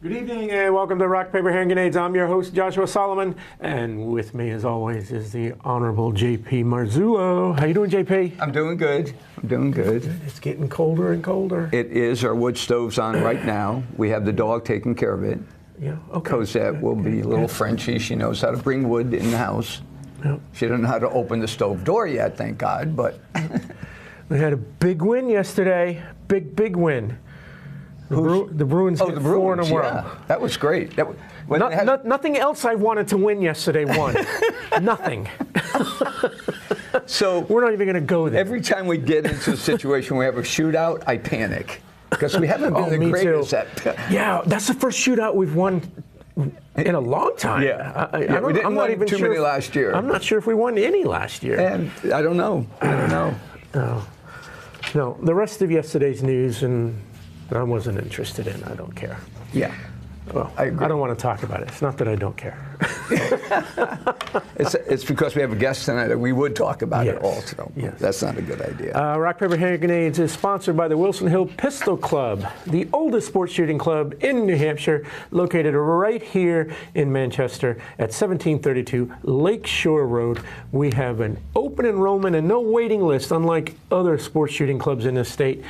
Good evening and welcome to Rock, Paper, Hand Grenades. I'm your host, Joshua Solomon, and with me, as always, is the Honorable J.P. Marzullo. How you doing, J.P.? I'm doing good. It's getting colder and colder. It is. Our wood stove's on right now. We have the dog taking care of it. Yeah, okay. Cosette will be a little Frenchy. She knows how to bring wood in the house. Yep. She doesn't know how to open the stove door yet, thank God, but... We had a big win yesterday. Big win. The Bruins hit the 4 in a row. Yeah, that was great. Nothing else I wanted to win yesterday won. Nothing. So we're not even going to go there. Every time we get into a situation where we have a shootout, I panic because we haven't been the greatest at. Yeah, that's the first shootout we've won in a long time. Yeah, we didn't win too many last year. I'm not sure if we won any last year. And I don't know. No, the rest of yesterday's news and I wasn't interested in. I don't care. Yeah. Well, I don't want to talk about it. It's not that I don't care. It's because we have a guest tonight that we would talk about it also. Yes. That's not a good idea. Rock, Paper, Hand Grenades is sponsored by the Wilson Hill Pistol Club, the oldest sports shooting club in New Hampshire, located right here in Manchester at 1732 Lakeshore Road. We have an open enrollment and no waiting list, unlike other sports shooting clubs in this state.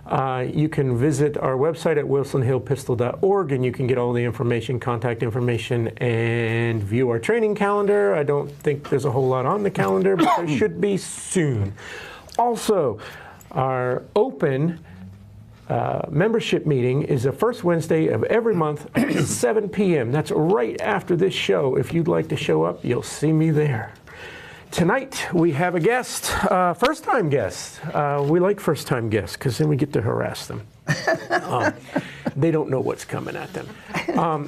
You can visit our website at wilsonhillpistol.org and you can get all the information, contact information, and view our training calendar. I don't think there's a whole lot on the calendar, but there should be soon. Also, our open membership meeting is the first Wednesday of every month at 7 p.m. That's right after this show. If you'd like to show up, you'll see me there. Tonight, we have a guest, first-time guest. We like first-time guests because then we get to harass them. They don't know what's coming at them.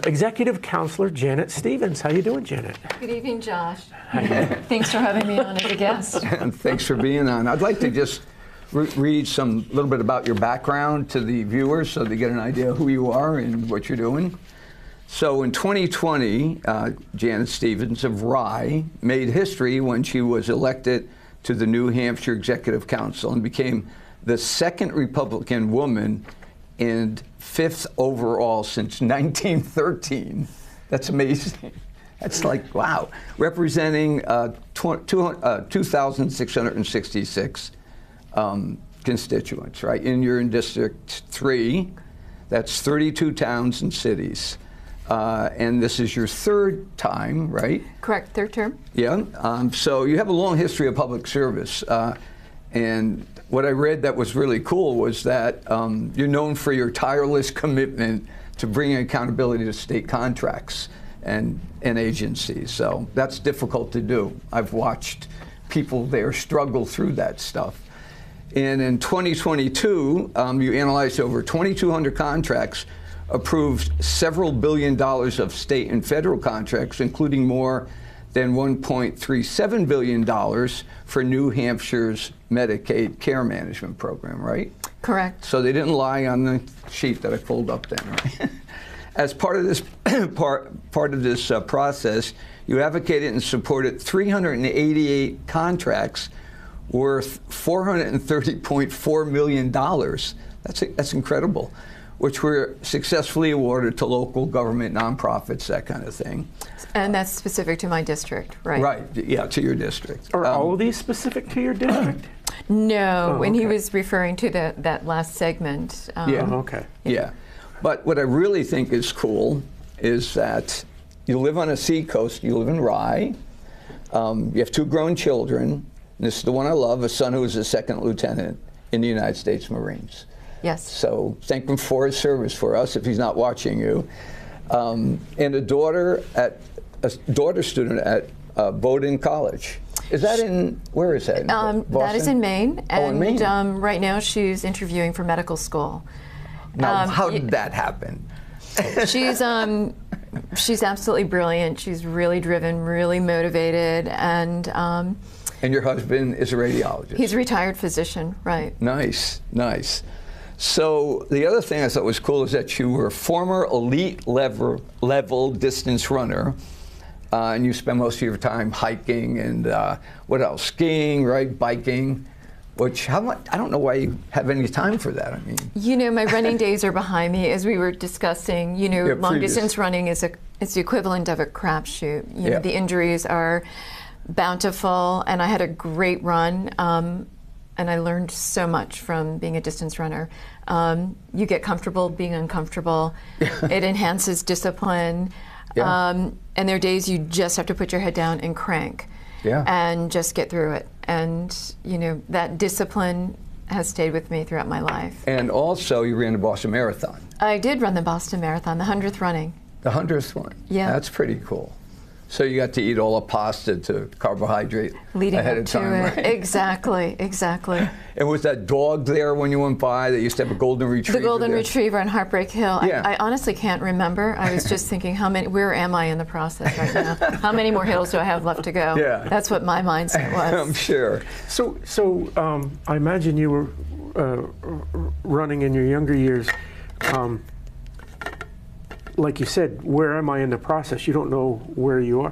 Executive Councilor Janet Stevens. How you doing, Janet? Good evening, Josh. Thanks for having me on as a guest. And thanks for being on. I'd like to just read a little bit about your background to the viewers so they get an idea of who you are and what you're doing. So in 2020, Janet Stevens of Rye made history when she was elected to the New Hampshire Executive Council and became the second Republican woman and 5th overall since 1913. That's amazing. That's like, wow. Representing 2,666 constituents, right? And you're in District 3. That's 32 towns and cities. And this is your third time, right? Correct, third term. Yeah. So you have a long history of public service. And what I read that was really cool was that you're known for your tireless commitment to bringing accountability to state contracts and agencies. So that's difficult to do. I've watched people there struggle through that stuff. And in 2022, you analyzed over 2,200 contracts, approved several $1 billion of state and federal contracts, including more than $1.37 billion for New Hampshire's Medicaid care management program, right? Correct. So they didn't lie on the sheet that I pulled up then, right? As part of this process, you advocated and supported 388 contracts worth $430.4 million. That's incredible. Which were successfully awarded to local government, nonprofits, that kind of thing. And that's specific to my district, right? Right, yeah, to your district. Are all of these specific to your district? No, when he was referring to that last segment. Yeah, okay. Yeah, but what I really think is cool is that you live on a seacoast, you live in Rye, you have 2 grown children, and this is the one I love, a son who is a 2nd lieutenant in the United States Marines. Yes. So thank him for his service for us if he's not watching you. And a daughter student at Bowdoin College. Is that where is that? That is in Maine. And in Maine. Right now she's interviewing for medical school. Now, how did that happen? She's absolutely brilliant. She's really driven, really motivated, and your husband is a radiologist. He's a retired physician, right. Nice, nice. So the other thing I thought was cool is that you were a former elite level distance runner, and you spend most of your time hiking and what else? Skiing, right? Biking. which how much, I don't know why you have any time for that. I mean, You know, my running days are behind me. As we were discussing, you know, Yeah, long previous. distance running is it's the equivalent of a crapshoot. You Yeah. know, the injuries are bountiful, and I had a great run, and I learned so much from being a distance runner. You get comfortable being uncomfortable. It enhances discipline. Yeah. And there are days you just have to put your head down and crank, Yeah. and just get through it. And you know, that discipline has stayed with me throughout my life. and also you ran the Boston Marathon, I did run the Boston Marathon, the 100th running. the 100th one. Yeah. That's pretty cool. So you got to eat all the pasta to carbohydrate Leading ahead up of time, to it. right? Exactly, exactly. And was that dog there when you went by that used to have a golden retriever? The golden there? retriever on Heartbreak Hill. Yeah. I honestly can't remember. I was just thinking, where am I in the process right now? How many more hills do I have left to go? Yeah. That's what my mindset I'm was. sure. So I imagine you were running in your younger years. Like you said, where am I in the process? You don't know where you are.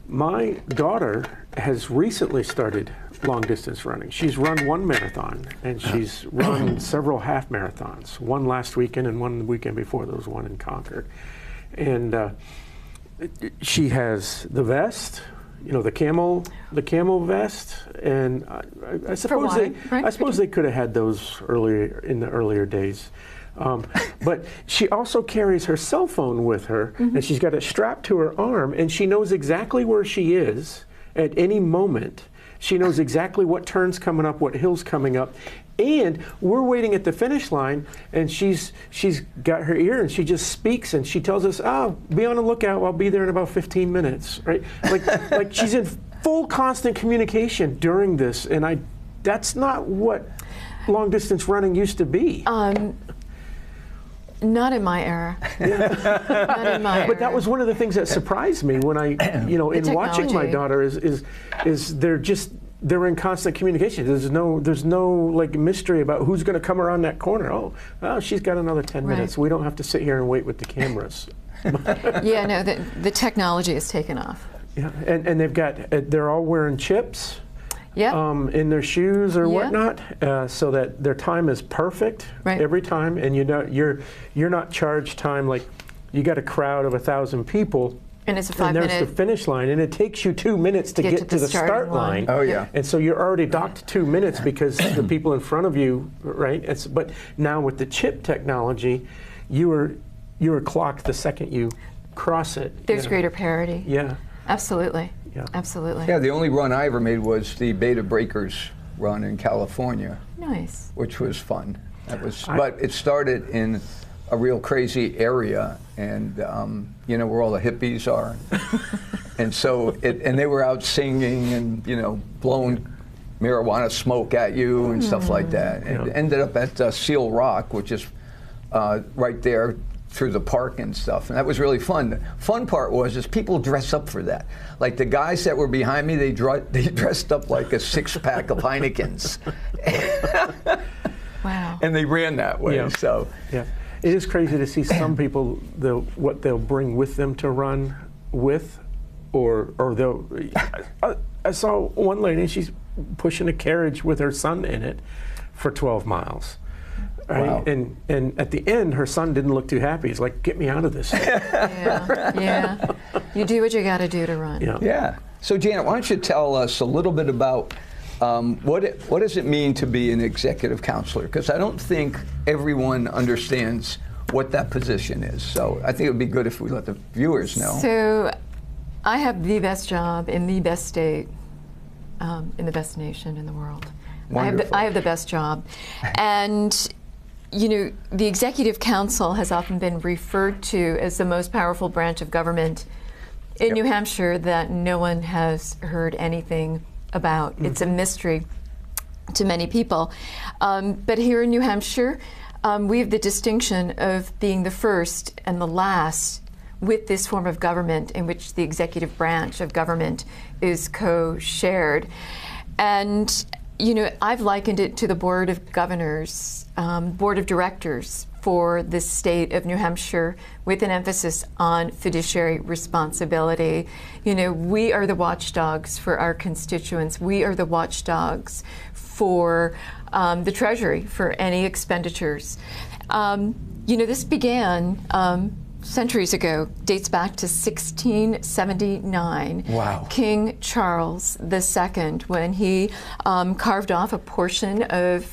My daughter has recently started long distance running. She's run one marathon, and she's run several half marathons. One last weekend and one the weekend before. There was one in Concord. And she has the vest, you know, the camel vest, and I suppose water, right? I suppose they could have had those earlier in the earlier days. But she also carries her cell phone with her, and she's got it strapped to her arm, and she knows exactly where she is at any moment. She knows exactly what turn's coming up, what hill's coming up, and we're waiting at the finish line, and she's got her ear, and she just speaks, and she tells us, "Oh, be on the lookout. I'll be there in about 15 minutes." Right? Like she's in full constant communication during this, and that's not what long distance running used to be. Not in my era. Not in my era. But that was one of the things that surprised me when I, in watching my technology. daughter is they're in constant communication. There's no like mystery about who's going to come around that corner. Oh, she's got another 10 Right. minutes. We don't have to sit here and wait with the cameras. Yeah, no, the technology has taken off. Yeah, and they're all wearing chips. Yeah. In their shoes or Yeah. whatnot, so that their time is perfect Right. every time, and you're not charged time like you got a crowd of 1,000 people, And it's a and there's 5-minute. the finish line, and it takes you 2 minutes to get to the starting start line. Oh, yeah. And so you're already docked 2 minutes because the people in front of you, right? But now with the chip technology, you were clocked the second you cross it. There's greater parity. Yeah. Absolutely. Yeah. Absolutely. Yeah, the only run I ever made was the Beta Breakers run in California, Nice. which was fun. But it started in a real crazy area, and where all the hippies are, and so and they were out singing and blowing marijuana smoke at you and stuff like that. And it ended up at Seal Rock, which is right there through the park and stuff, and that was really fun. The fun part was people dress up for that. Like the guys that were behind me, they dressed up like a 6-pack of Heinekens, Wow. and they ran that way. Yeah. So Yeah, it is crazy to see some people what they'll bring with them to run with, or they'll. I saw one lady, she's pushing a carriage with her son in it for 12 miles. Right? Wow. And at the end, her son didn't look too happy. He's like, "Get me out of this." Yeah. You do what you got to do to run. Yeah. yeah. So Janet, why don't you tell us a little bit about what does it mean to be an executive counselor? Because I don't think everyone understands what that position is. So I think it would be good if we let the viewers know. So I have the best job in the best state, in the best nation in the world. Wonderful. I have the best job. And the Executive Council has often been referred to as the most powerful branch of government in New Hampshire that no one has heard anything about. Mm-hmm. It's a mystery to many people. But here in New Hampshire, we have the distinction of being the first and the last with this form of government in which the executive branch of government is co-shared. And you know, I've likened it to the Board of Governors, Board of Directors for the state of New Hampshire, with an emphasis on fiduciary responsibility. You know, we are the watchdogs for our constituents. We are the watchdogs for the Treasury for any expenditures. You know, this began centuries ago, dates back to 1679. Wow. King Charles II, when he carved off a portion of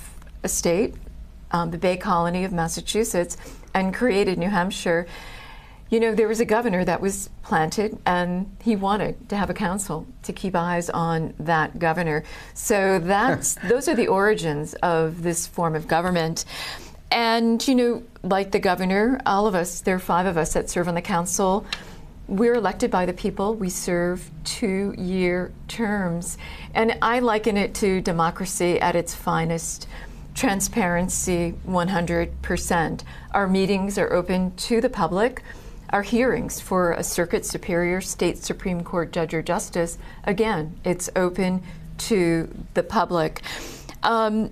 a state, the Bay Colony of Massachusetts, and created New Hampshire. You know, there was a governor that was planted, and he wanted to have a council to keep eyes on that governor. So those are the origins of this form of government. And, you know, like the governor, all of us, there are 5 of us that serve on the council. We're elected by the people. We serve 2-year terms. And I liken it to democracy at its finest. Transparency, 100%. Our meetings are open to the public. Our hearings for a circuit superior, state Supreme Court judge or justice, again, it's open to the public. And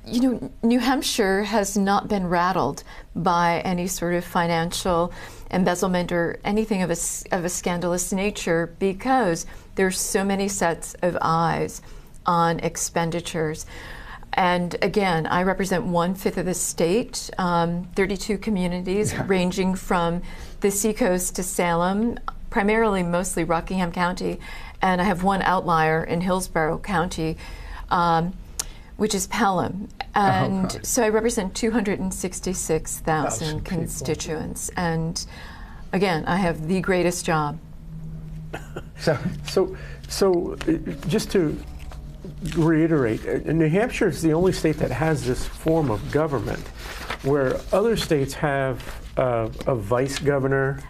you know, New Hampshire has not been rattled by any sort of financial embezzlement or anything of a scandalous nature, because there's so many sets of eyes on expenditures. And again, I represent 1/5 of the state, 32 communities ranging from the seacoast to Salem, primarily mostly Rockingham County, and I have one outlier in Hillsborough County, which is Pelham. And so I represent 266,000 constituents. And again, I have the greatest job. So just to reiterate, New Hampshire is the only state that has this form of government, where other states have a vice governor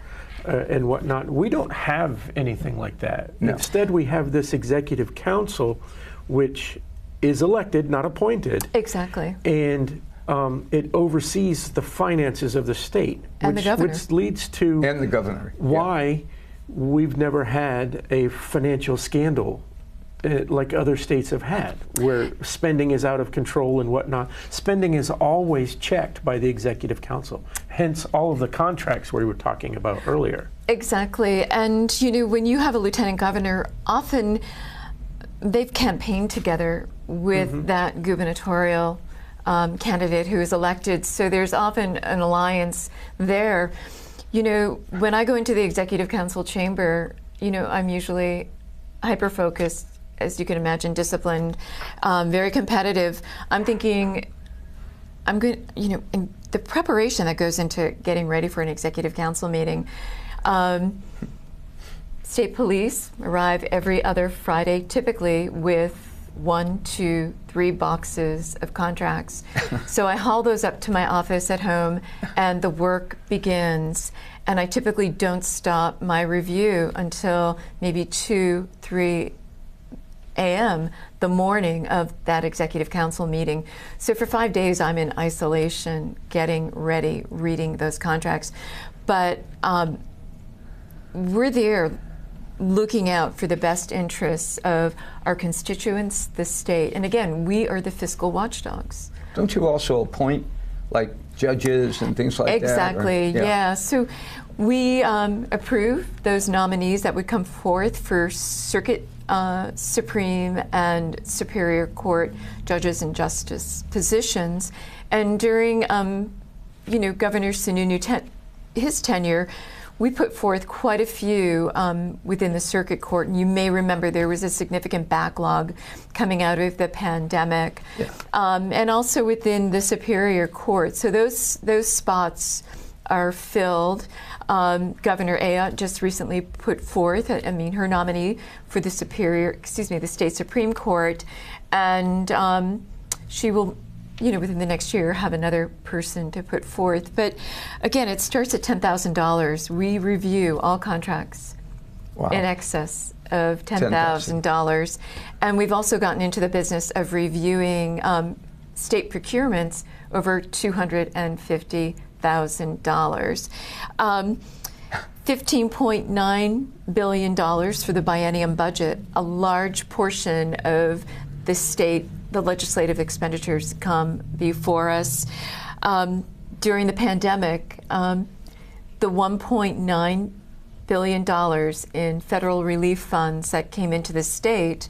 and whatnot. We don't have anything like that. No. Instead, we have this executive council, which is elected, not appointed. Exactly. And it oversees the finances of the state, And the governor. which leads to And the governor. why we've never had a financial scandal like other states have had, where spending is out of control and whatnot. Spending is always checked by the executive council, hence all of the contracts we were talking about earlier. Exactly. And, you know, when you have a lieutenant governor, often they've campaigned together with that gubernatorial candidate who is elected. So there's often an alliance there. You know, when I go into the executive council chamber, you know, I'm usually hyper-focused, as you can imagine, disciplined, very competitive. I'm thinking, I'm good, you know, in the preparation that goes into getting ready for an executive council meeting. State police arrive every other Friday, typically with 1, 2, 3 boxes of contracts. So I haul those up to my office at home, and the work begins. And I typically don't stop my review until maybe 2, 3 a.m. the morning of that executive council meeting. So for 5 days, I'm in isolation, getting ready, reading those contracts. But we're there looking out for the best interests of our constituents, the state. And again, we are the fiscal watchdogs. Don't you also appoint, like, judges and things like Exactly, that? yeah. So we approve those nominees that would come forth for circuit, Supreme and Superior Court judges and justice positions. And during, you know, Governor Sununu, his tenure, we put forth quite a few within the circuit court. And you may remember there was a significant backlog coming out of the pandemic. Yeah. And also within the Superior Court. So those spots are filled. Governor Ayotte just recently put forth, her nominee for the the state Supreme Court, and she will, you know, within the next year have another person to put forth. But again, it starts at $10,000. We review all contracts in excess of $10,000. And we've also gotten into the business of reviewing state procurements over $250,000. $15.9 billion for the biennium budget. A large portion of the state, the legislative expenditures come before us. During the pandemic, the $1.9 billion in federal relief funds that came into the state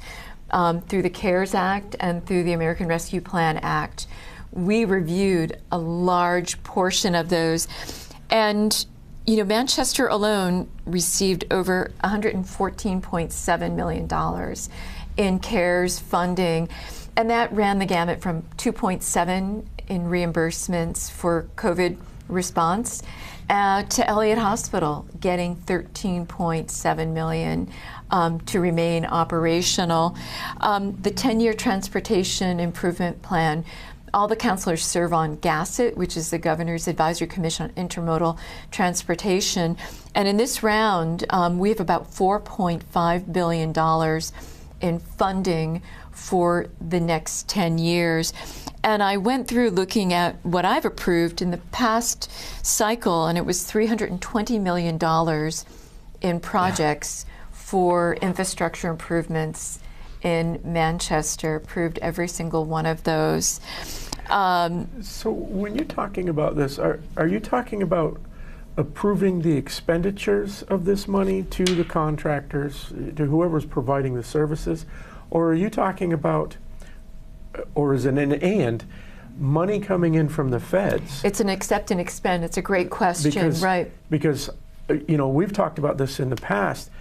through the CARES Act and through the American Rescue Plan Act, we reviewed a large portion of those. And Manchester alone received over $114.7 million in CARES funding, and that ran the gamut from 2.7 in reimbursements for COVID response to Elliott Hospital getting $13.7 million to remain operational. The 10-year transportation improvement plan, all the councilors serve on GASIT, which is the Governor's Advisory Commission on Intermodal Transportation. And in this round, we have about $4.5 billion in funding for the next 10 years. And I went through looking at what I've approved in the past cycle, and it was $320 million in projects for infrastructure improvements in Manchester, approved every single one of those. So when you're talking about this, are you talking about approving the expenditures of this money to the contractors, to whoever's providing the services? Or are you talking about, or is it an money coming in from the feds? It's an accept and expend. It's a great question, right? Because, we've talked about this in the past.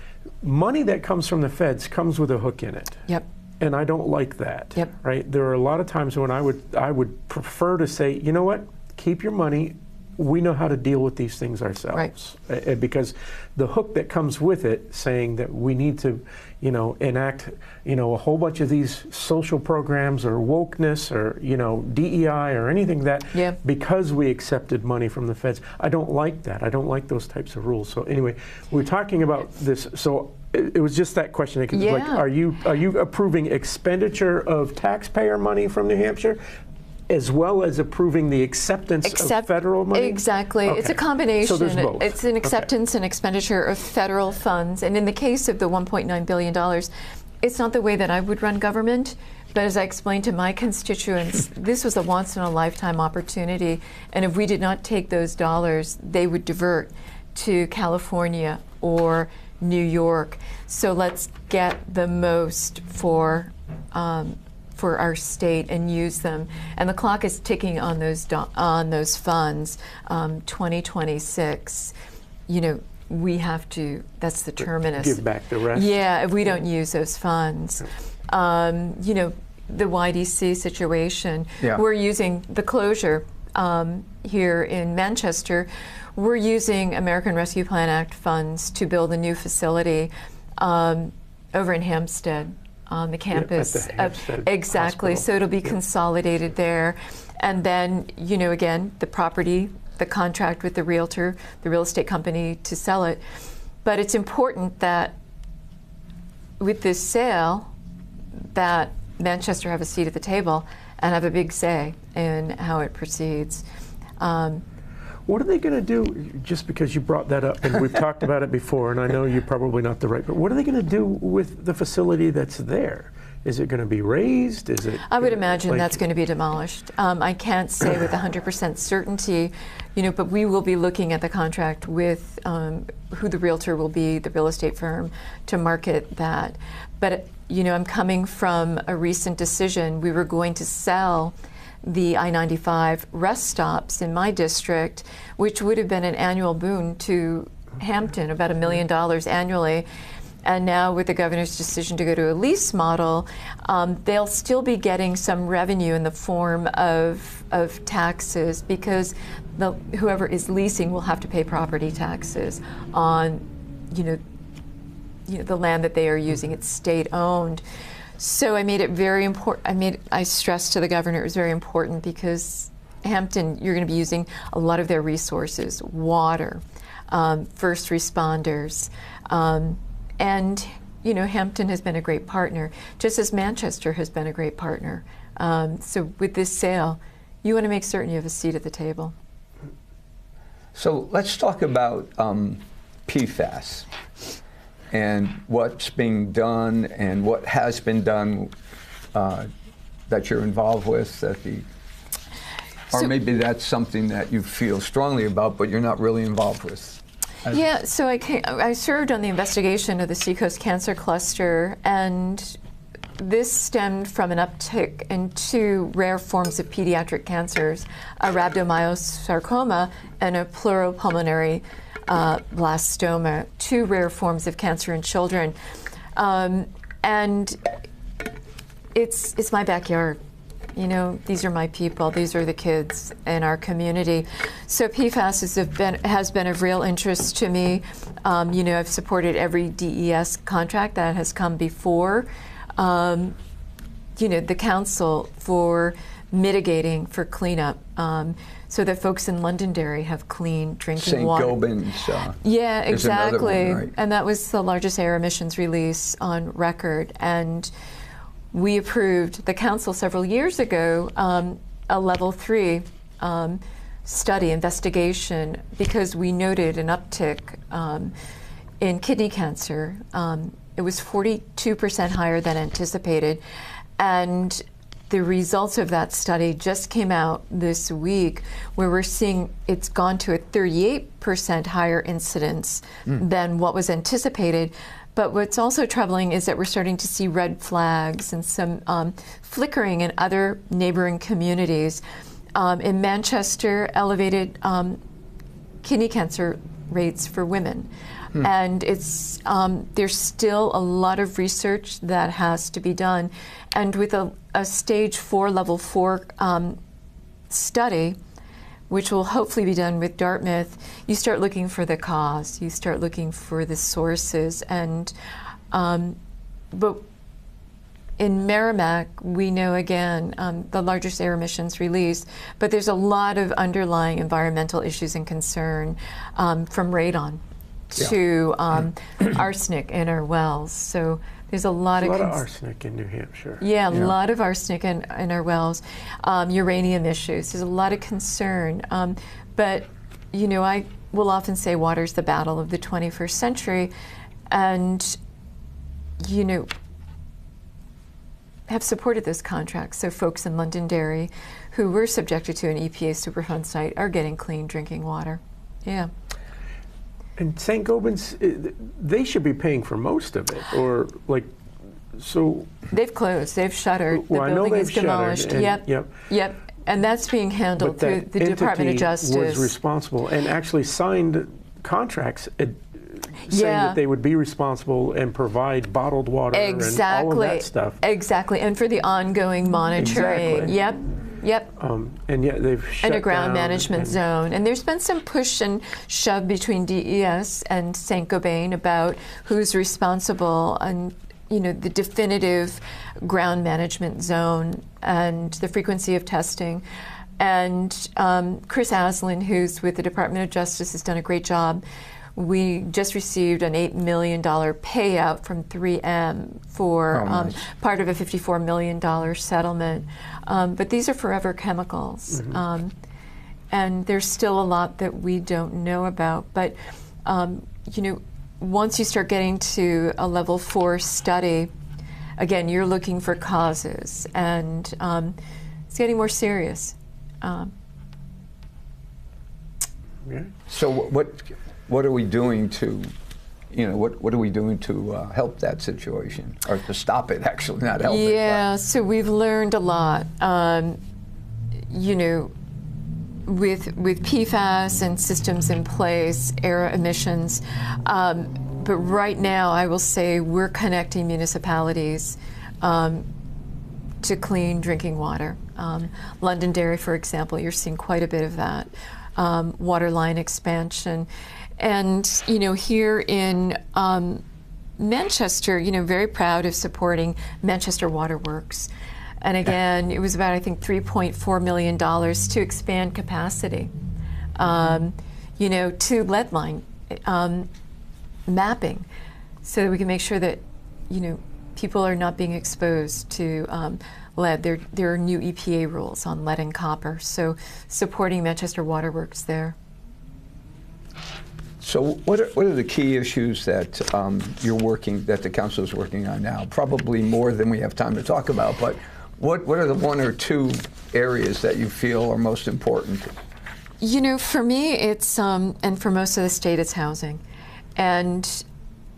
Money that comes from the feds comes with a hook in it. Yep. And I don't like that. Yep. Right? There are a lot of times when I would prefer to say, you know what, keep your money. We know how to deal with these things ourselves. Right. Because the hook that comes with it, saying that we need to, enact, a whole bunch of these social programs or wokeness or, DEI or anything that, because we accepted money from the feds. I don't like that. I don't like those types of rules. So anyway, we're talking about this. So it was just that question. Like, are you approving expenditure of taxpayer money from New Hampshire, as well as approving the acceptance of federal money? Exactly. Okay. It's a combination. So there's both. It's an acceptance and expenditure of federal funds. And in the case of the $1.9 billion, it's not the way that I would run government. But as I explained to my constituents, this was a once-in-a-lifetime opportunity. And if we did not take those dollars, they would divert to California or New York. So let's get the most for our state and use them. And the clock is ticking on those funds. 2026, we have to, that's the terminus. Give back the rest. Yeah, if we don't use those funds. The YDC situation, we're using the closure here in Manchester. We're using American Rescue Plan Act funds to build a new facility over in Hampstead. On the campus. At the exactly. Hospital. So it'll be consolidated there. And then, again, the property, the contract with the realtor, the real estate company to sell it. But it's important that with this sale, that Manchester have a seat at the table and have a big say in how it proceeds. What are they going to do, just because you brought that up, and we've talked about it before, and I know you're probably not the right, but what are they going to do with the facility that's there? Is it going to be raised? I would imagine that's going to be demolished. I can't say with 100% certainty, but we will be looking at the contract with who the realtor will be, the real estate firm, to market that. But, I'm coming from a recent decision. We were going to sell the I-95 rest stops in my district, which would have been an annual boon to Hampton, about $1 million annually. And now with the governor's decision to go to a lease model, they'll still be getting some revenue in the form of taxes, because whoever is leasing will have to pay property taxes on, the land that they are using. It's state-owned. So I made it very important. I stressed to the governor it was very important, because Hampton, you're going to be using a lot of their resources, water, first responders, and Hampton has been a great partner, just as Manchester has been a great partner. So with this sale, you want to make certain you have a seat at the table. So let's talk about PFAS and what's being done and what has been done that you're involved with, or maybe that's something that you feel strongly about, but you're not really involved with? Yeah, so I served on the investigation of the Seacoast Cancer Cluster, and this stemmed from an uptick in two rare forms of pediatric cancers, a rhabdomyosarcoma and a pleuropulmonary blastoma, two rare forms of cancer in children. And it's my backyard. You know, these are my people. These are the kids in our community. So PFAS has been of real interest to me. You know, I've supported every DES contract that has come before. You know, the council for mitigating, for cleanup, so that folks in Londonderry have clean drinking water. St. Gobin's. Yeah, exactly. One, right? And that was the largest air emissions release on record. And we approved, the council several years ago, a level 3 study, investigation, because we noted an uptick in kidney cancer. It was 42% higher than anticipated. And the results of that study just came out this week, where we're seeing it's gone to a 38% higher incidence than what was anticipated. But what's also troubling is that we're starting to see red flags and some flickering in other neighboring communities. In Manchester, elevated kidney cancer rates for women. And it's there's still a lot of research that has to be done. And with a stage 4, level 4 study, which will hopefully be done with Dartmouth, you start looking for the cause, you start looking for the sources. And but in Merrimack, we know, again, the largest air emissions release, but there's a lot of underlying environmental issues and concern, from radon to arsenic in our wells. So there's a lot of arsenic in New Hampshire. Yeah, a lot of arsenic in our wells. Uranium issues. There's a lot of concern. But, you know, I will often say water's the battle of the 21st century. And, you know, have supported those contracts. So folks in Londonderry who were subjected to an EPA Superfund site are getting clean drinking water. Yeah. And St. Gobin's, they should be paying for most of it, or like, so. They've closed. They've shuttered. Well, the building is demolished. Yep. And that's being handled through the Department of Justice. Was responsible and actually signed contracts saying that they would be responsible and provide bottled water and all of that stuff. Exactly. And for the ongoing monitoring. Exactly. Yep. And yet they've shut and a ground down management zone. And there's been some push and shove between DES and St. Gobain about who's responsible, and, you know, the definitive ground management zone and the frequency of testing. And Chris Aslin, who's with the Department of Justice, has done a great job. We just received an $8 million payout from 3M for part of a $54 million settlement. But these are forever chemicals. And there's still a lot that we don't know about. But, you know, once you start getting to a level 4 study, again, you're looking for causes. And it's getting more serious. So what are we doing to, you know, what are we doing to help that situation, or to stop it, actually, not help it? Yeah, so we've learned a lot. You know, with PFAS and systems in place, air emissions. But right now, I will say we're connecting municipalities to clean drinking water. Londonderry, for example, you're seeing quite a bit of that. Water line expansion. And, you know, here in Manchester, you know, very proud of supporting Manchester Waterworks. And again, it was about, I think, $3.4 million to expand capacity, you know, to lead line mapping, so that we can make sure that, you know, people are not being exposed to lead. There are new EPA rules on lead and copper, so supporting Manchester Waterworks there. So what are the key issues that that the council is working on now? Probably more than we have time to talk about, but what are the one or two areas that you feel are most important? You know, for me, it's, and for most of the state, it's housing. And,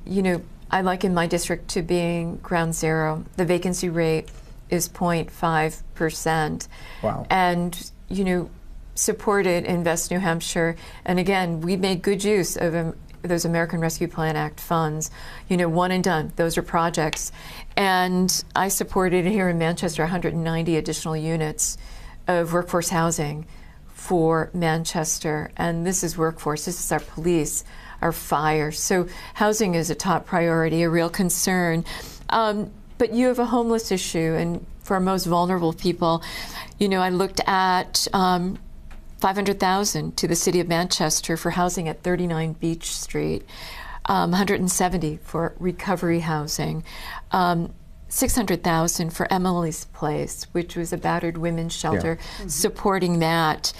you know, I liken my district to being ground zero. The vacancy rate is 0.5%. Wow. And, you know, supported Invest New Hampshire. And again, we made good use of those American Rescue Plan Act funds. You know, one and done. Those are projects. And I supported here in Manchester 190 additional units of workforce housing for Manchester. And this is workforce. This is our police, our fire. So housing is a top priority, a real concern. But you have a homeless issue, and for our most vulnerable people, you know, I looked at $500,000 to the city of Manchester for housing at 39 Beach Street, 170 for recovery housing, $600,000 for Emily's Place, which was a battered women's shelter, supporting that,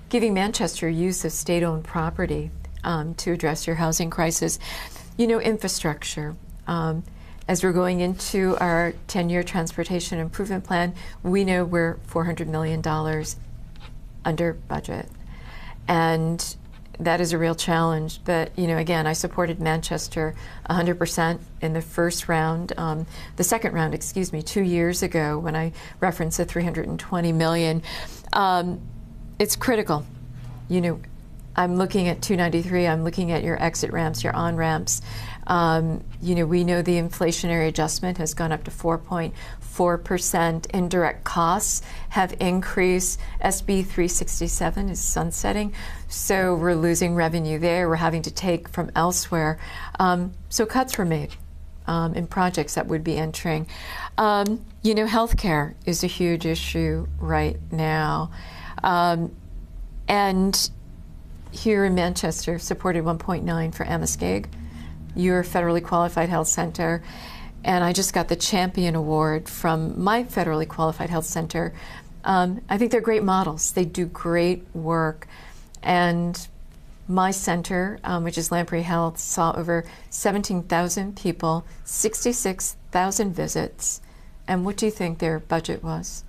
giving Manchester use of state-owned property to address your housing crisis. You know, infrastructure. As we're going into our 10-year transportation improvement plan, we know we're $400 million under budget. And that is a real challenge. But, you know, again, I supported Manchester 100% in the first round, the second round, excuse me, 2 years ago when I referenced the $320 million. It's critical. You know, I'm looking at 293, I'm looking at your exit ramps, your on-ramps. You know, we know the inflationary adjustment has gone up to 4.4%. Indirect costs have increased. SB 367 is sunsetting, so we're losing revenue there. We're having to take from elsewhere. So cuts were made in projects that would be entering. You know, healthcare is a huge issue right now. And here in Manchester, supported 1.9 for Amoskeag, your federally qualified health center. And I just got the Champion Award from my federally qualified health center. I think they're great models. They do great work. And my center, which is Lamprey Health, saw over 17,000 people, 66,000 visits. And what do you think their budget was?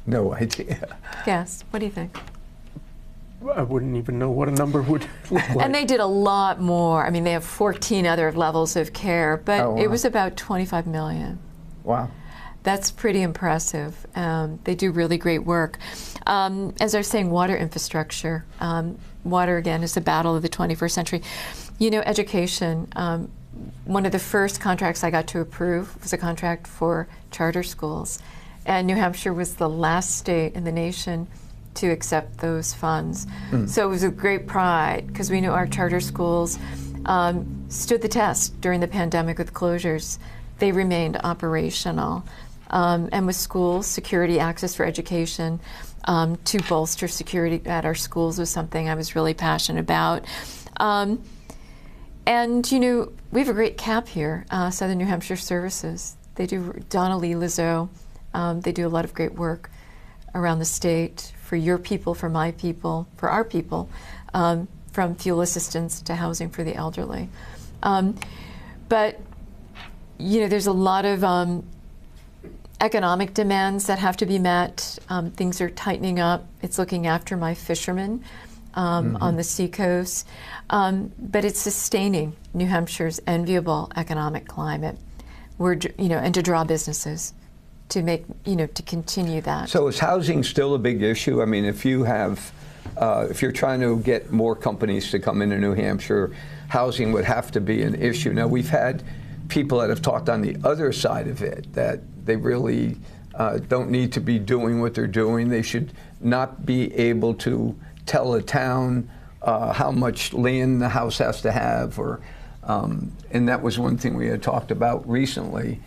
No idea. Guess. What do you think? I wouldn't even know what a number would look like. And they did a lot more. I mean, they have 14 other levels of care, but it was about 25 million. Wow. That's pretty impressive. They do really great work. As I was saying, water infrastructure. Water, again, is the battle of the 21st century. You know, education. One of the first contracts I got to approve was a contract for charter schools. And New Hampshire was the last state in the nation to accept those funds. So it was a great pride, because we knew our charter schools stood the test during the pandemic with closures. They remained operational. And with schools, security, access for education, to bolster security at our schools was something I was really passionate about. And, you know, we have a great CAP here, Southern New Hampshire Services. They do, Donna Lee Lizzo, they do a lot of great work around the state for your people, for my people, for our people, from fuel assistance to housing for the elderly. But, you know, there's a lot of economic demands that have to be met. Things are tightening up. It's looking after my fishermen on the seacoast. But it's sustaining New Hampshire's enviable economic climate, you know, and to draw businesses to make, you know, to continue that. So is housing still a big issue? I mean, if you have, if you're trying to get more companies to come into New Hampshire, housing would have to be an issue. Now, we've had people that have talked on the other side of it, that they really don't need to be doing what they're doing. They should not be able to tell a town how much land the house has to have, or, and that was one thing we had talked about recently.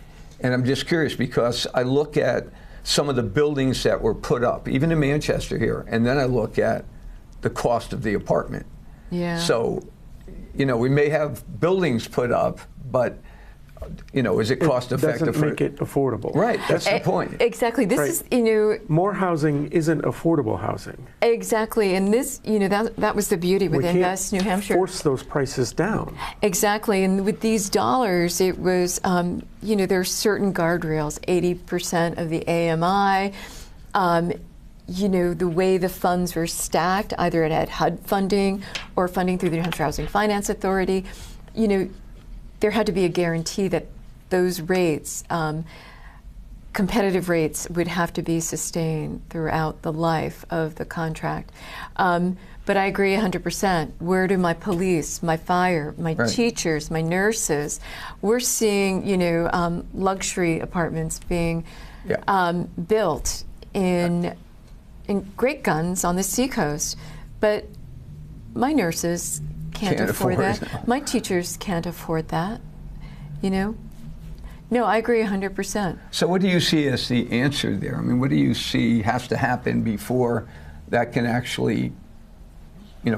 And I'm just curious, because I look at some of the buildings that were put up, even in Manchester here, and then I look at the cost of the apartment. Yeah. So, you know, we may have buildings put up, but is it cost effective? Doesn't make it affordable. Right, that's the point. Exactly. This is, more housing isn't affordable housing. Exactly, and this, that was the beauty with Invest New Hampshire. Force those prices down. Exactly, and with these dollars, it was, there are certain guardrails, 80% of the AMI. The way the funds were stacked, either it had HUD funding or funding through the New Hampshire Housing Finance Authority. There had to be a guarantee that those rates, competitive rates, would have to be sustained throughout the life of the contract. But I agree 100%. Where do my police, my fire, my teachers, my nurses? We're seeing, luxury apartments being built in Great Guns on the seacoast, but my nurses can't afford that. No. My teachers can't afford that. No, I agree 100%. So what do you see as the answer there? I mean, what do you see has to happen before that can actually,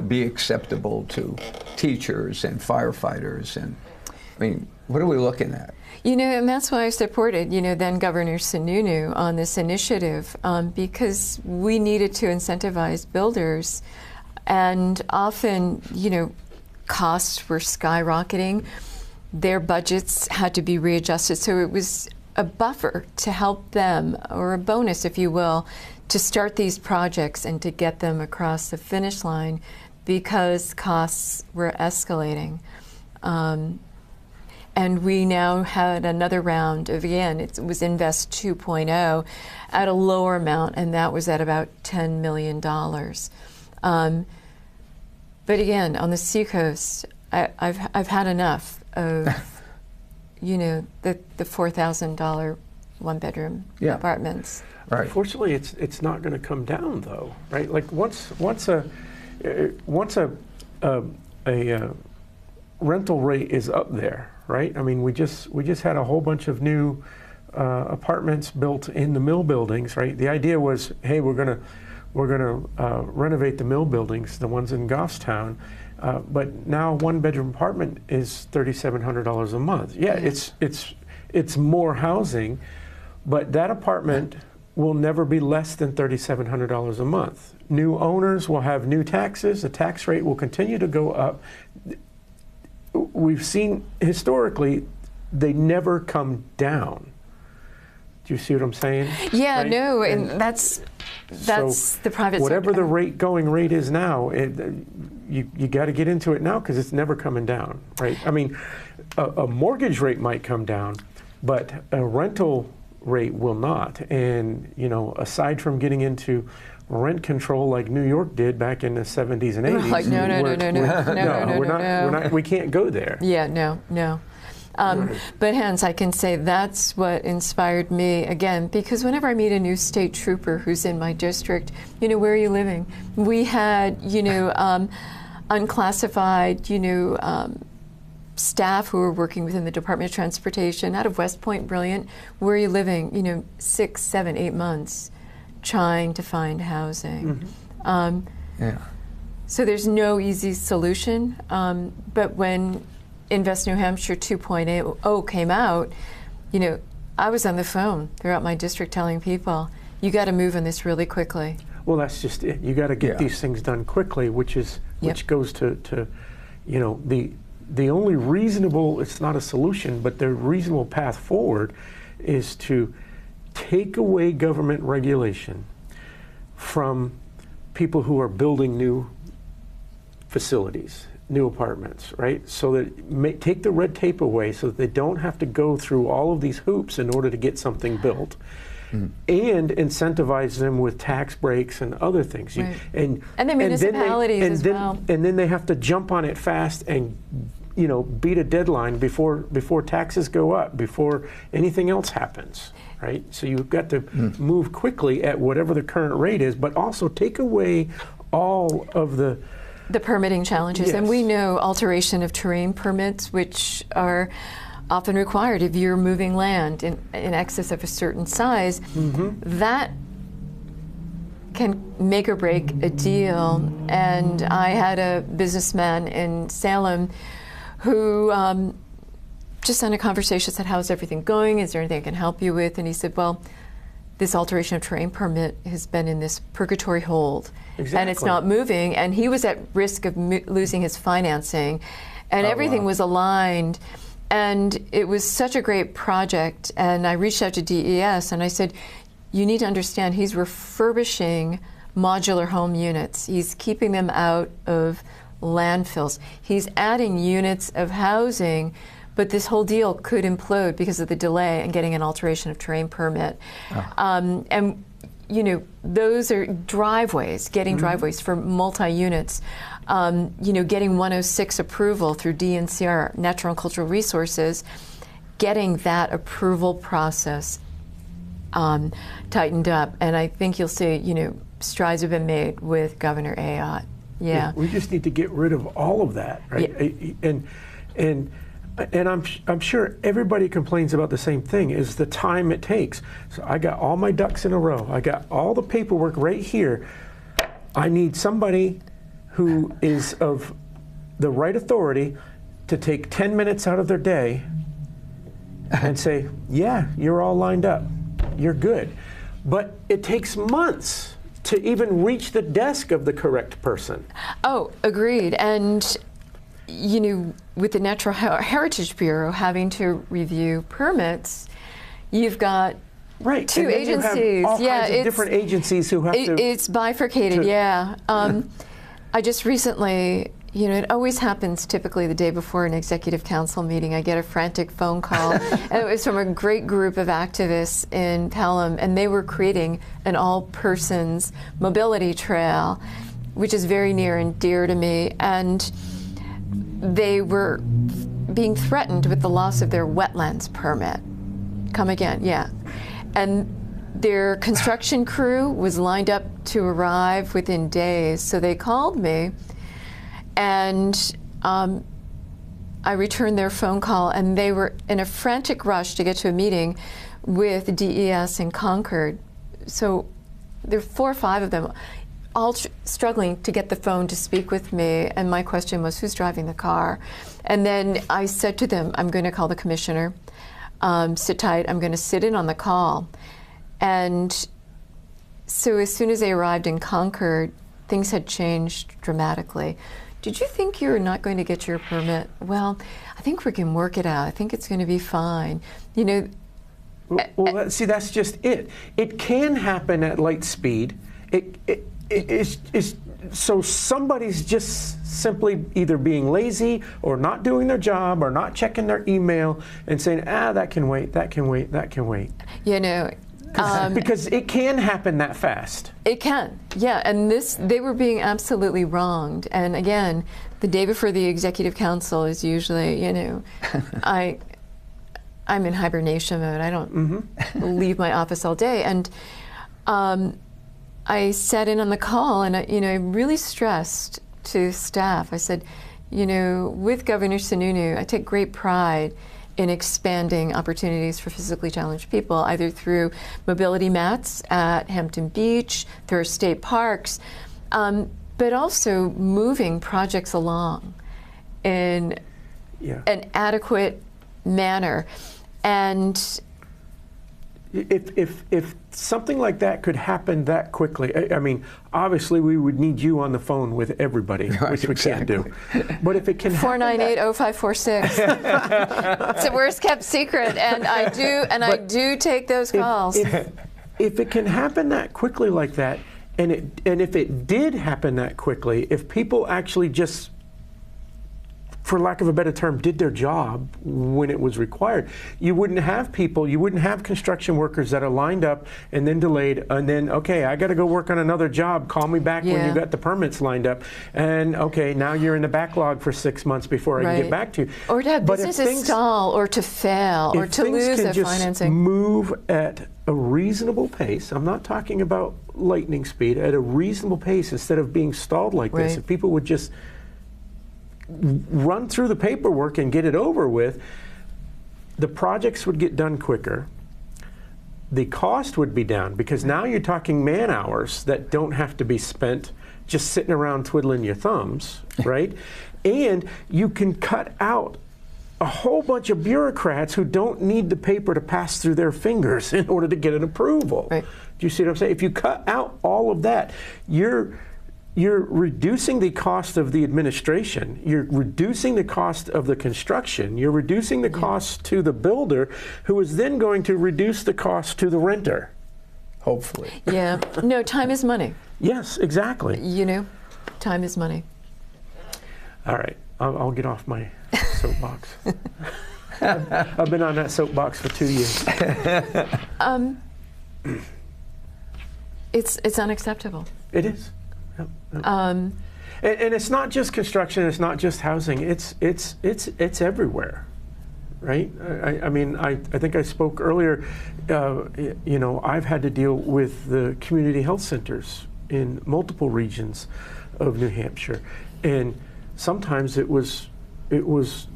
be acceptable to teachers and firefighters? And what are we looking at? And that's why I supported, then Governor Sununu on this initiative, because we needed to incentivize builders. And often, costs were skyrocketing. Their budgets had to be readjusted. So it was a buffer to help them, or a bonus, if you will, to start these projects and to get them across the finish line because costs were escalating. And we now had another round of, again, it was Invest 2.0 at a lower amount, and that was at about $10 million. But again, on the seacoast, I've had enough of, the $4,000 one-bedroom apartments. Right. Unfortunately, it's not going to come down, though, right? Like once a rental rate is up there, right? I mean, we just had a whole bunch of new apartments built in the mill buildings, right? The idea was, hey, we're gonna renovate the mill buildings, the ones in Goffstown, but now one-bedroom apartment is $3,700 a month. Yeah, it's more housing, but that apartment will never be less than $3,700 a month. New owners will have new taxes. The tax rate will continue to go up. We've seen historically they never come down. Do you see what I'm saying? Yeah, right? no, and that's so the private whatever sector. the going rate is now, you got to get into it now because it's never coming down, right? I mean, a mortgage rate might come down, but a rental rate will not. And aside from getting into rent control like New York did back in the 70s and 80s, Like no, we can't go there. Yeah, no. But hence, I can say that's what inspired me, again, because whenever I meet a new state trooper who's in my district, where are you living? We had, unclassified, staff who were working within the Department of Transportation out of West Point, brilliant. Where are you living? 6, 7, 8 months trying to find housing. So there's no easy solution, but when Invest New Hampshire 2.0 came out, I was on the phone throughout my district telling people, you got to move on this really quickly. Well, that's just it. You got to get these things done quickly, which goes to the only reasonable, it's not a solution, but the reasonable path forward is to take away government regulation from people who are building new facilities, new apartments, right? So that take the red tape away so that they don't have to go through all of these hoops in order to get something built. And incentivize them with tax breaks and other things. Right. And the municipalities as well. And then they have to jump on it fast and beat a deadline before taxes go up, before anything else happens, right? So you've got to move quickly at whatever the current rate is, but also take away all of the permitting challenges. Yes. And we know alteration of terrain permits, which are often required if you're moving land in excess of a certain size, that can make or break a deal. And I had a businessman in Salem who just on a conversation, said, how's everything going? Is there anything I can help you with? And he said, well, this alteration of terrain permit has been in this purgatory hold, and it's not moving. And he was at risk of losing his financing, and everything was aligned. And it was such a great project. And I reached out to DES, and I said, you need to understand, he's refurbishing modular home units. He's keeping them out of landfills. He's adding units of housing, but this whole deal could implode because of the delay in getting an alteration of terrain permit. And you know, those are driveways, getting driveways for multi-units. You know, getting 106 approval through DNCR, Natural and Cultural Resources, getting that approval process tightened up. And I think you'll see, you know, strides have been made with Governor Ayotte. Yeah. We just need to get rid of all of that, right? Yeah. And I'm sure everybody complains about the same thing, is the time it takes. So I got all my ducks in a row. I got all the paperwork right here. I need somebody who is of the right authority to take 10 minutes out of their day and say, yeah, you're all lined up. You're good. But it takes months to even reach the desk of the correct person. Oh, agreed. And you know, with the Natural Heritage Bureau having to review permits, you've got two agencies. You have all kinds of different agencies who have to. It's bifurcated, yeah. I just recently, you know, it always happens typically the day before an executive council meeting. I get a frantic phone call, and it was from a great group of activists in Pelham, and they were creating an all-persons mobility trail, which is very near and dear to me. And they were being threatened with the loss of their wetlands permit. Come again, yeah. And their construction crew was lined up to arrive within days, so they called me, and I returned their phone call, and they were in a frantic rush to get to a meeting with DES in Concord. So there are 4 or 5 of them, all struggling to get the phone to speak with me, and my question was, who's driving the car? And then I said to them, I'm going to call the commissioner. Sit tight, I'm going to sit in on the call. And so as soon as they arrived in Concord, things had changed dramatically. Did you think you were not going to get your permit? Well, I think we can work it out. I think it's going to be fine. You know. Well, see, that's just it. It can happen at light speed. It's so somebody's just simply either being lazy or not doing their job or not checking their email and saying, that can wait, that can wait, that can wait. You know. Because it can happen that fast. It can, yeah. And they were being absolutely wronged. And again, the day before the executive council is usually, you know, I'm in hibernation mode. I don't leave my office all day. And I sat in on the call, and I really stressed to staff. I said, you know, with Governor Sununu, I take great pride in expanding opportunities for physically challenged people, either through mobility mats at Hampton Beach, through our state parks, but also moving projects along in an adequate manner. And if something like that could happen that quickly, I mean, obviously we would need you on the phone with everybody, which we can't do. But if it can 498-0546. It's the worst kept secret, and I do take those calls. If it can happen that quickly like that, and if it did happen that quickly, if people actually just, for lack of a better term, did their job when it was required, you wouldn't have construction workers that are lined up and then delayed, and then, okay, I got to go work on another job, call me back when you got the permits lined up, and okay, now you're in the backlog for 6 months before I can get back to you. Or to have businesses stall, or to fail, or to lose their financing. Move at a reasonable pace. I'm not talking about lightning speed, at a reasonable pace instead of being stalled like this. If people would just run through the paperwork and get it over with, the projects would get done quicker. The cost would be down, because now you're talking man hours that don't have to be spent just sitting around twiddling your thumbs, right? And you can cut out a whole bunch of bureaucrats who don't need the paper to pass through their fingers in order to get an approval. Right. Do you see what I'm saying? If you cut out all of that, you're reducing the cost of the administration, you're reducing the cost of the construction, you're reducing the cost to the builder, who is then going to reduce the cost to the renter, hopefully. Yeah. No, time is money. Yes, exactly. You know, time is money. All right, I'll get off my soapbox. I've been on that soapbox for 2 years. It's unacceptable. It is. Yep, yep. And it's not just construction. It's not just housing. It's everywhere, right? I mean, I think I spoke earlier. You know, I've had to deal with the community health centers in multiple regions of New Hampshire, and sometimes it was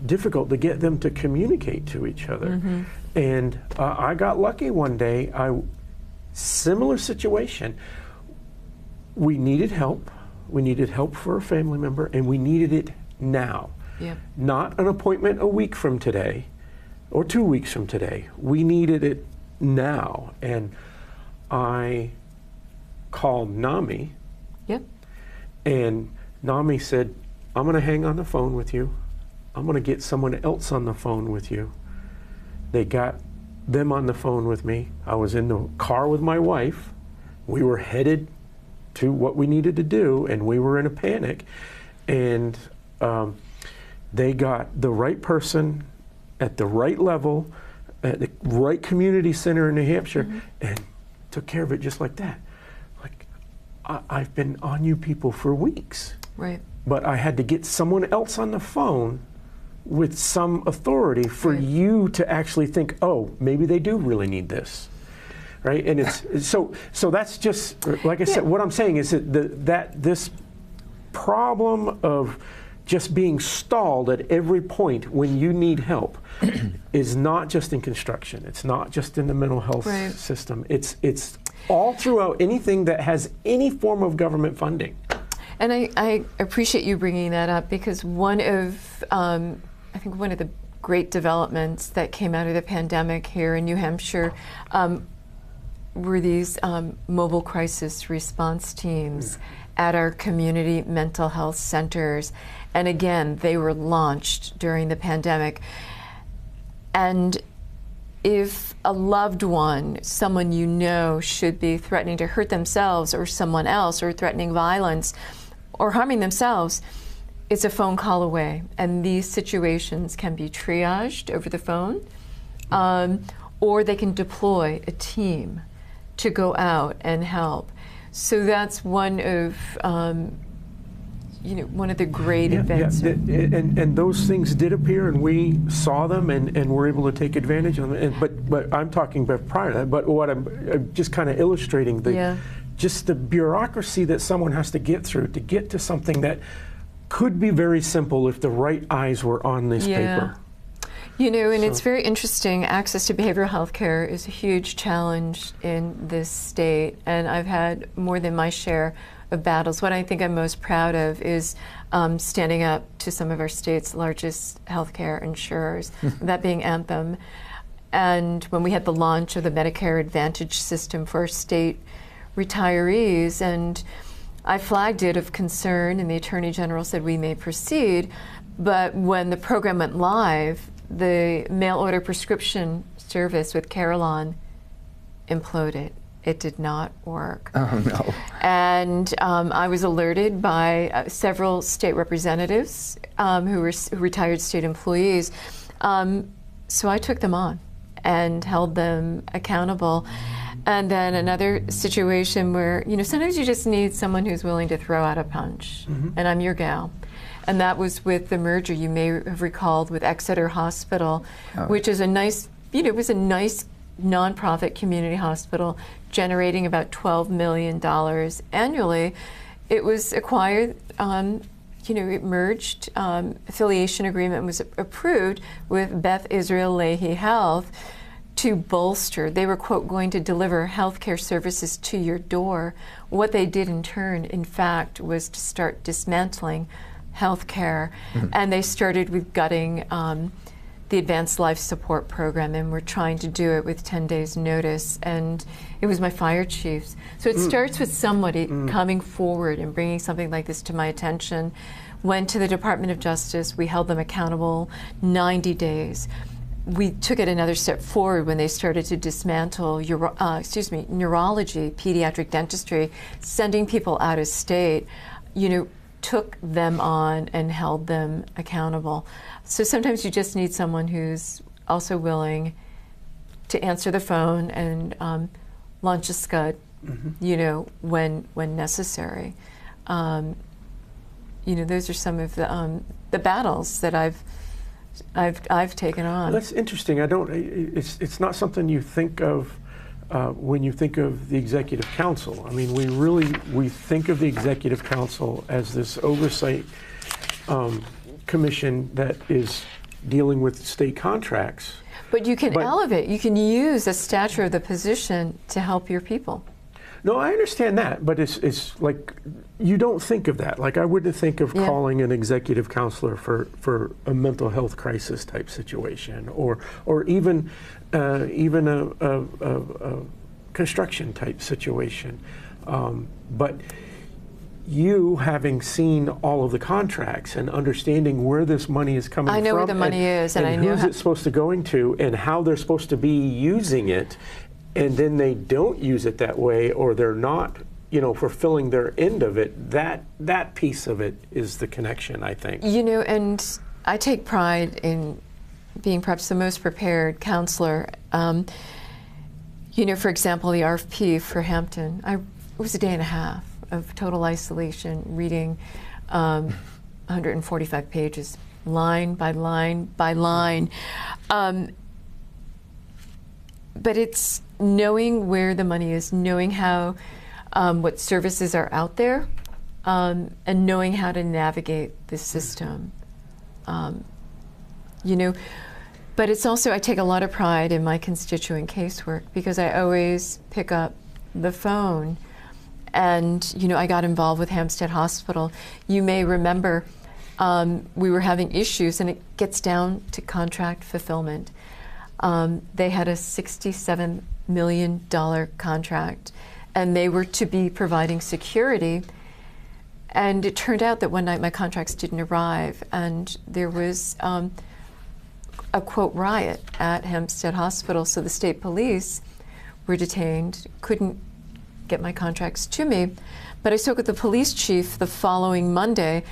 difficult to get them to communicate to each other. Mm-hmm. And I got lucky one day. Similar situation. We needed help. We needed help for a family member, and we needed it now. Yep. Not an appointment a week from today or 2 weeks from today. We needed it now. And I called NAMI. Yep. And NAMI said, I'm going to hang on the phone with you. I'm going to get someone else on the phone with you. They got them on the phone with me. I was in the car with my wife. We were headed to what we needed to do, and we were in a panic. And they got the right person at the right level, at the right community center in New Hampshire, mm-hmm. and took care of it just like that. Like, I've been on you people for weeks. Right. But I had to get someone else on the phone with some authority for you to actually think, oh, maybe they do really need this, right? And it's so that's just, like I said, what I'm saying is that this problem of just being stalled at every point when you need help is not just in construction. It's not just in the mental health system. It's all throughout anything that has any form of government funding. And I appreciate you bringing that up, because one of I think one of the great developments that came out of the pandemic here in New Hampshire were these mobile crisis response teams at our community mental health centers. And again, they were launched during the pandemic. And if a loved one, someone you know, should be threatening to hurt themselves or someone else, or threatening violence or harming themselves, it's a phone call away. And these situations can be triaged over the phone, or they can deploy a team to go out and help. So that's one of one of the great events. Yeah. And those things did appear, and we saw them, and were able to take advantage of them. But I'm talking about prior to that. But what I'm just kind of illustrating just the bureaucracy that someone has to get through to get to something that could be very simple if the right eyes were on this paper. You know, and it's very interesting. Access to behavioral health care is a huge challenge in this state, and I've had more than my share of battles. What I think I'm most proud of is standing up to some of our state's largest healthcare insurers, that being Anthem. And when we had the launch of the Medicare Advantage system for state retirees, and I flagged it of concern, and the Attorney General said we may proceed. But when the program went live, the mail order prescription service with Carillon imploded. It did not work. Oh, no. And I was alerted by several state representatives who were retired state employees. So I took them on and held them accountable. And then another situation where, sometimes you just need someone who's willing to throw out a punch. Mm-hmm. And I'm your gal. And that was with the merger, you may have recalled, with Exeter Hospital, which is a nice, it was a nice nonprofit community hospital generating about $12 million annually. It was acquired, it merged, affiliation agreement was approved with Beth Israel Lahey Health to bolster. They were, quote, going to deliver healthcare services to your door. What they did in turn, in fact, was to start dismantling healthcare. Mm-hmm. And they started with gutting the Advanced Life Support Program, and we're trying to do it with 10 days notice, and it was my fire chiefs. So it starts with somebody coming forward and bringing something like this to my attention. Went to the Department of Justice, we held them accountable 90 days. We took it another step forward when they started to dismantle neurology, pediatric dentistry, sending people out of state, took them on and held them accountable. So sometimes you just need someone who's also willing to answer the phone and launch a scud, when necessary. Those are some of the battles that I've taken on. Well, that's interesting. It's not something you think of when you think of the Executive Council. I mean, we think of the Executive Council as this oversight commission that is dealing with state contracts. But you can elevate. You can use the stature of the position to help your people. No, I understand that, but it's like you don't think of that. Like I wouldn't think of calling an executive counselor for a mental health crisis type situation, or even a construction type situation. But you, having seen all of the contracts and understanding where this money is coming from, I know where the money is, and I know who's it supposed to going to, and how they're supposed to be using it. And then they don't use it that way, or they're not, fulfilling their end of it. That piece of it is the connection, I think. And I take pride in being perhaps the most prepared counselor. For example, the RFP for Hampton, it was a day and a half of total isolation, reading 145 pages, line by line by line. But it's knowing where the money is, knowing how, what services are out there, and knowing how to navigate the system. But it's also, I take a lot of pride in my constituent casework because I always pick up the phone. And, I got involved with Hampstead Hospital. You may remember we were having issues, and it gets down to contract fulfillment. They had a $67 million contract, and they were to be providing security. And it turned out that one night my contracts didn't arrive, and there was a, quote, riot at Hampstead Hospital. So the state police were detained, couldn't get my contracts to me. But I spoke with the police chief the following Monday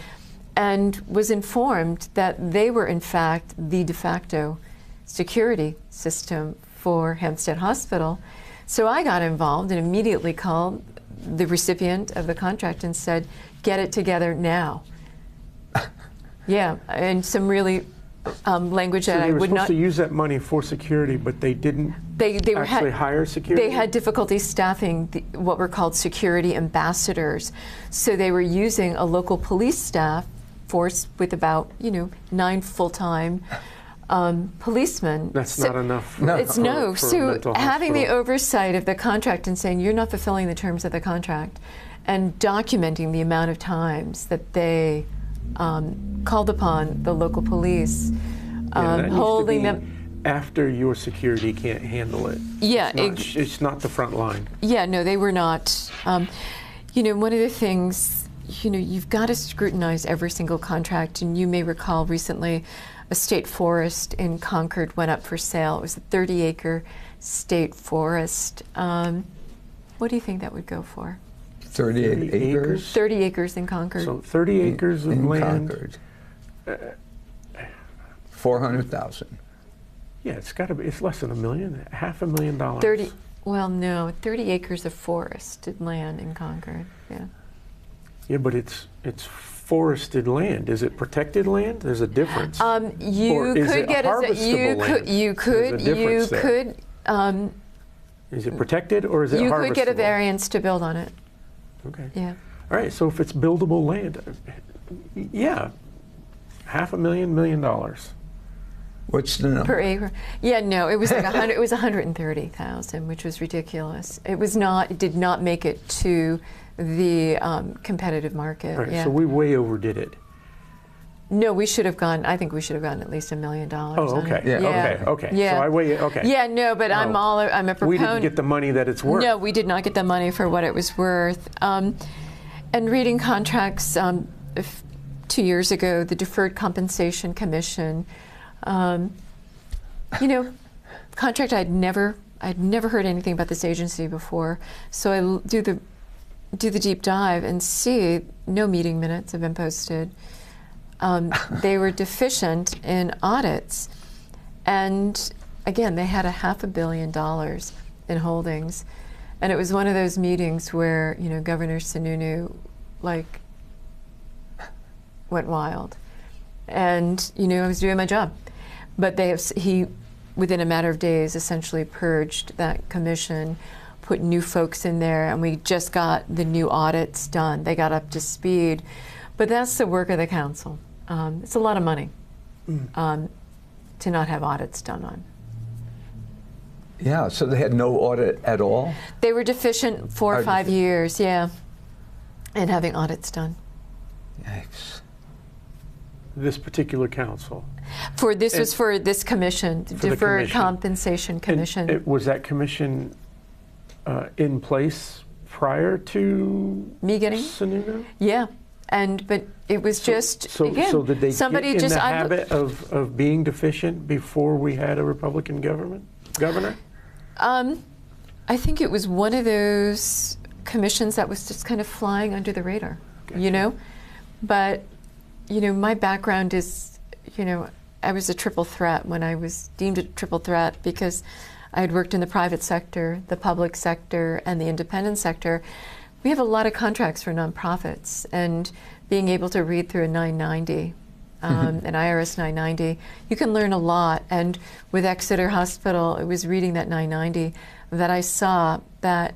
and was informed that they were, in fact, the de facto security system for Hampstead Hospital. So I got involved and immediately called the recipient of the contract and said, get it together now. Yeah, and some really language that I would not... They were supposed to use that money for security, but they didn't actually hire security? They had difficulty staffing what were called security ambassadors. So they were using a local police staff force with about, 9 full-time policemen. That's not enough. So having the oversight of the contract and saying you're not fulfilling the terms of the contract, and documenting the amount of times that they called upon the local police, holding them after your security can't handle it. Yeah, it's not the front line. Yeah, no, they were not. One of the things, you've got to scrutinize every single contract, and you may recall recently a state forest in Concord went up for sale. It was a 30-acre state forest. What do you think that would go for? 38 acres? 30 acres in Concord. So 30 acres of land. Concord. 400,000. Yeah, it's less than $1 million, $500,000. 30 acres of forested land in Concord, yeah. Yeah, but it's forested land. Is it protected land? There's a difference. Is it protected or is it harvestable? You could get a variance to build on it. Okay. Yeah. All right, so if it's buildable land, yeah, $500,000, $1 million. What's the number? Per acre. Yeah, no, it was like it was 130,000, which was ridiculous. It did not make it to the competitive market. All right, yeah. so we way overdid it. No, we should have gone. I think we should have gotten at least $1 million. Oh, okay. Yeah. Okay. Yeah. So I weigh. Okay. Yeah, no, but I'm a proponent. We didn't get the money that it's worth. No, we did not get the money for what it was worth. And reading contracts 2 years ago, the Deferred Compensation Commission, contract I'd never heard anything about this agency before. So I do the deep dive and see no meeting minutes have been posted. They were deficient in audits, and again, they had $500 million in holdings, and it was one of those meetings where Governor Sununu went wild, and I was doing my job, but he within a matter of days essentially purged that commission, put new folks in there, and we just got the new audits done. They got up to speed, but that's the work of the council. It's a lot of money to not have audits done on. Yeah, so they had no audit at all? They were deficient 4 or 5 years, yeah, in having audits done. Yikes. This particular council. Was for this commission, the Deferred Compensation Commission. And was that commission in place prior to me getting Sununu? Yeah. But it was so did they somebody get in just the habit of being deficient before we had a Republican governor? I think it was one of those commissions that was just kind of flying under the radar, But, my background is, I was a triple threat when I was deemed a triple threat because I had worked in the private sector, the public sector, and the independent sector. We have a lot of contracts for nonprofits, and being able to read through a 990, an IRS 990, you can learn a lot. And with Exeter Hospital, I was reading that 990 that I saw that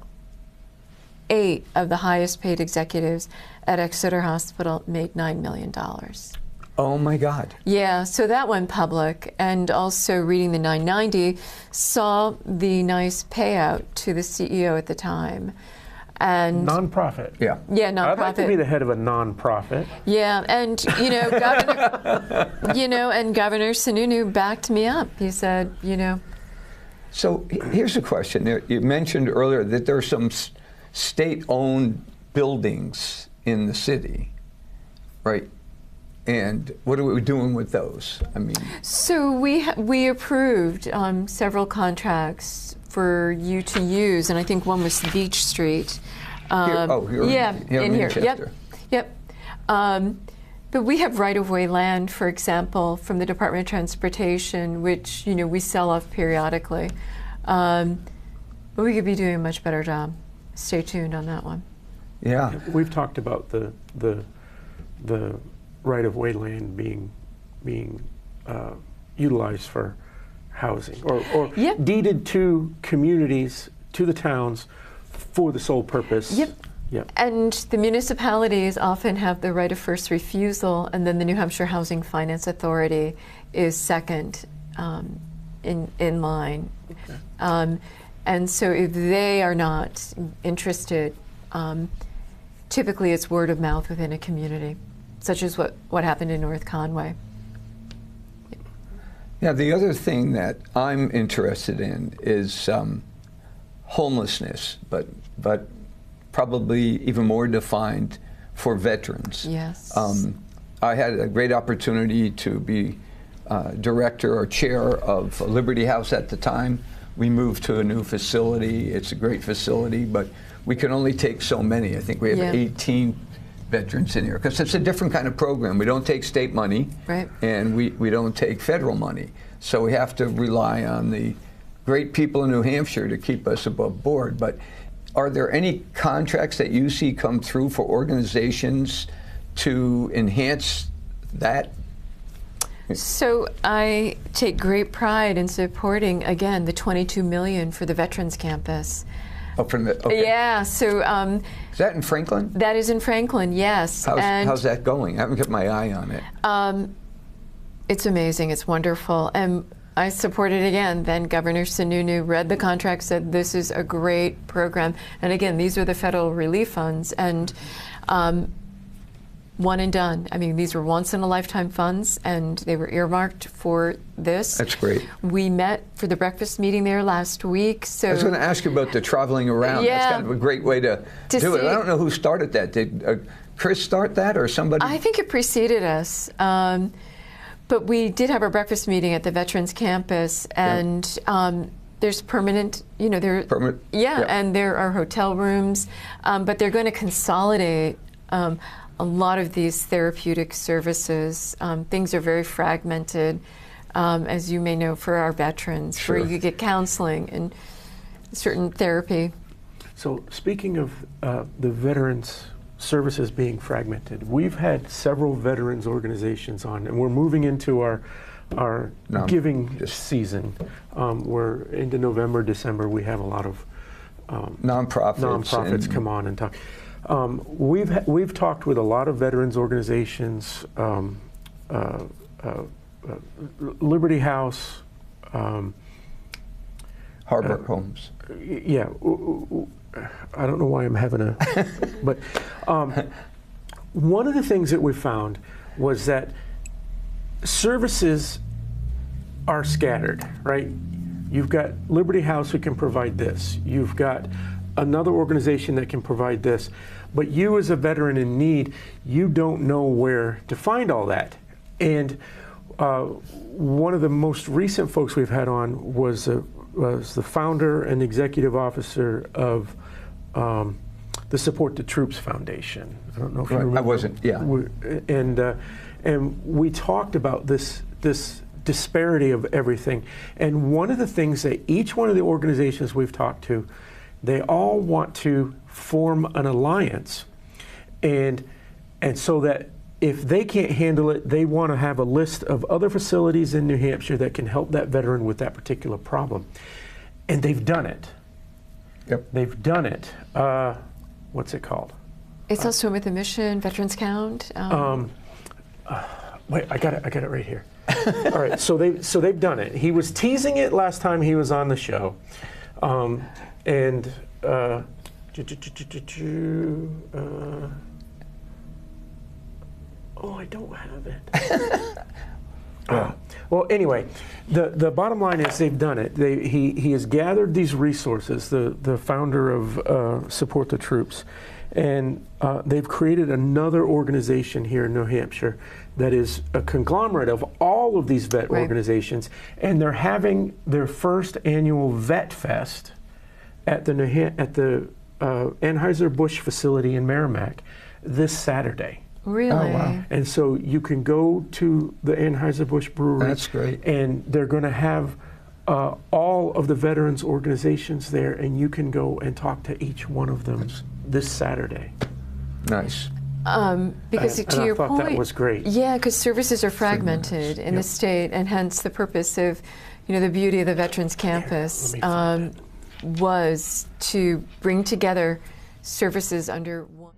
8 of the highest paid executives at Exeter Hospital made $9 million. Oh my God. Yeah, so that went public, and also reading the 990 saw the nice payout to the CEO at the time. And nonprofit. Yeah. Yeah, nonprofit. I'd like to be the head of a nonprofit. Yeah, and Governor Sununu backed me up. He said, So here's a question. You mentioned earlier that there are some state-owned buildings in the city, right? And what are we doing with those? So we approved several contracts for you to use, and I think one was Beach Street. Here in Manchester. Yep. But we have right-of-way land, for example, from the Department of Transportation, which we sell off periodically. But we could be doing a much better job. Stay tuned on that one. Yeah, we've talked about the right-of-way land being utilized for housing or deeded to communities, to the towns, for the sole purpose. Yep. And the municipalities often have the right of first refusal, and then the New Hampshire Housing Finance Authority is second in line. Okay. And so if they are not interested, typically it's word of mouth within a community, such as what happened in North Conway. Yeah, the other thing that I'm interested in is homelessness, but probably even more defined for veterans. Yes. I had a great opportunity to be director or chair of Liberty House at the time. We moved to a new facility. It's a great facility, but we can only take so many. I think we have 18 veterans in here, because it's a different kind of program. We don't take state money, right, and we don't take federal money. So we have to rely on the great people in New Hampshire to keep us above board. But are there any contracts that you see come through for organizations to enhance that? So I take great pride in supporting, again, the $22 million for the Veterans Campus. Oh, okay. Yeah, so... is that in Franklin? That is in Franklin, yes. How's that going? I haven't kept my eye on it. It's amazing. It's wonderful. And I support it again. Then Governor Sununu read the contract, said this is a great program. And again, these are the federal relief funds. And one and done. I mean, these were once-in-a-lifetime funds, and they were earmarked for this. That's great. We met for the breakfast meeting there last week. So I was going to ask you about the traveling around. Yeah. That's kind of a great way to do it. I don't know who started that. Did Chris start that or somebody? I think it preceded us. But we did have our breakfast meeting at the Veterans Campus, and there's permanent, Permanent? Yeah, and there are hotel rooms, but they're going to consolidate a lot of these therapeutic services. Things are very fragmented, as you may know, for our veterans, Sure. where you get counseling and certain therapy. So speaking of the veterans services being fragmented, we've had several veterans organizations on, and we're moving into our giving season. We're into November, December. We have a lot of nonprofits come on and talk. We've talked with a lot of veterans organizations, Liberty House, Harbor Homes. Yeah, I don't know why I'm having a, but one of the things that we found was that services are scattered, right? You've got Liberty House who can provide this. You've got another organization that can provide this. But you as a veteran in need, you don't know where to find all that. And one of the most recent folks we've had on was the founder and executive officer of the Support the Troops Foundation. I don't know if you remember. I wasn't, yeah. And we talked about this disparity of everything. And one of the things that each one of the organizations we've talked to, they all want to form an alliance, and so that if they can't handle it, they want to have a list of other facilities in New Hampshire that can help that veteran with that particular problem. And they've done it. Yep. They've done it. What's it called? It's also with the Mission, Veterans Count. Wait, I got it right here. All right, so they've done it. He was teasing it last time he was on the show, and I don't have it. Well, anyway, the bottom line is they've done it. He has gathered these resources, the founder of Support the Troops, and they've created another organization here in New Hampshire that is a conglomerate of all of these vet organizations, and they're having their first annual Vet Fest at the Anheuser-Busch facility in Merrimack this Saturday. Really? Oh, wow. And so you can go to the Anheuser-Busch brewery. That's great. And they're going to have all of the veterans organizations there, and you can go and talk to each one of them this Saturday. Nice. Because to your point, I thought that was great. Yeah, because services are fragmented in the state, and hence the purpose of, the beauty of the Veterans Campus was to bring together services under one.